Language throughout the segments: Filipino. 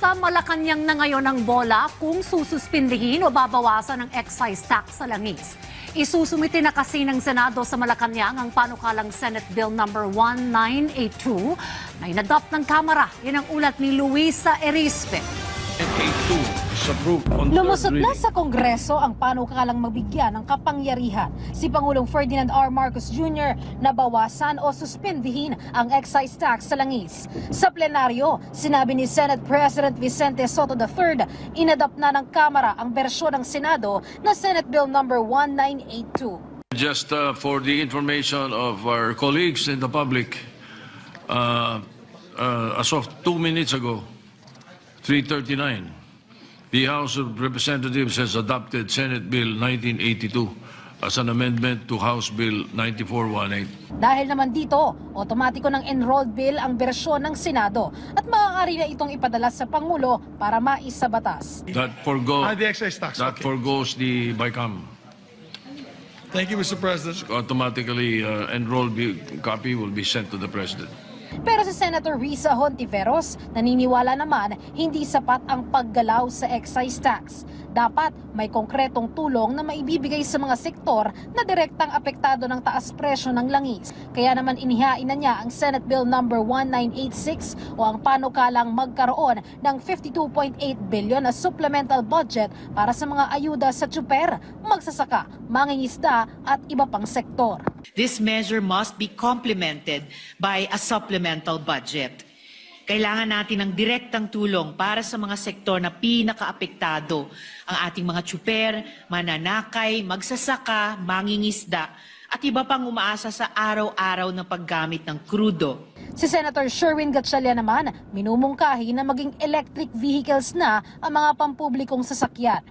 Nasa Malacanang na ngayon ang bola kung sususpindihin o babawasan ang excise tax sa langis. Isusumite na kasi ng Senado sa Malacanang ang panukalang Senate Bill No. 1982 na inadopt ng Kamara. Yan ang ulat ni Luisa Erispe. Lumusot na sa Kongreso ang panukalang mabigyan ng kapangyarihan si Pangulong Ferdinand R. Marcos Jr. na bawasan o suspindihin ang excise tax sa langis. Sa plenaryo, sinabi ni Senate President Vicente Sotto III, inadopt na ng Kamara ang bersyon ng Senado na Senate Bill No. 1982. Just for the information of our colleagues and the public, as of 2 minutes ago, 3:39, the House of Representatives has adopted Senate Bill 1982 as an amendment to House Bill 9418. Dahil naman dito, otomatiko ng enrolled bill ang bersyon ng Senado at maaari na itong ipadala sa Pangulo para maisabatas. That forgoes The excise tax. that Okay. forgoes the BICAM. Thank you, Mr. President. Automatically enrolled copy will be sent to the President. Pero si Senator Risa Hontiveros, naniniwala naman hindi sapat ang paggalaw sa excise tax. Dapat may konkretong tulong na maibibigay sa mga sektor na direktang apektado ng taas presyo ng langis. Kaya naman inihain na niya ang Senate Bill No. 1986 o ang panukalang magkaroon ng 52.8 billion na supplemental budget para sa mga ayuda sa tsuper, magsasaka, mangingisda at iba pang sektor. This measure must be complemented by a supplemental budget. Kailangan natin ng direktang tulong para sa mga sektor na pinakaapektado, ang ating mga tsuper, mananakay, magsasaka, mangingisda, at iba pang umaasa sa araw-araw na paggamit ng krudo. Si Senator Sherwin Gatchalian naman, minumungkahi na maging electric vehicles na ang mga pampublikong sasakyan.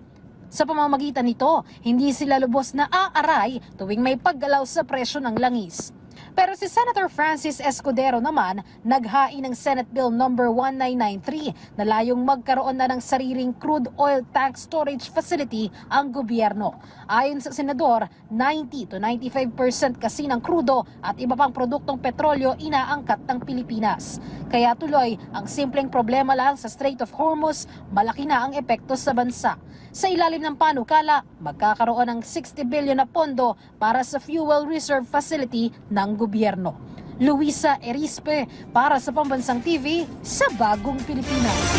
Sa pamamagitan nito, hindi sila lubos na aaray tuwing may paggalaw sa presyo ng langis. Pero si Senator Francis Escudero naman, naghain ng Senate Bill No. 1993 na layong magkaroon na ng sariling crude oil tank storage facility ang gobyerno. Ayon sa senador, 90 to 95% kasi ng krudo at iba pang produktong petrolyo inaangkat ng Pilipinas. Kaya tuloy, ang simpleng problema lang sa Strait of Hormuz, malaki na ang epekto sa bansa. Sa ilalim ng panukala, magkakaroon ng 60 billion na pondo para sa fuel reserve facility ng gobyerno. Luisa Erispe para sa Pambansang TV sa Bagong Pilipinas.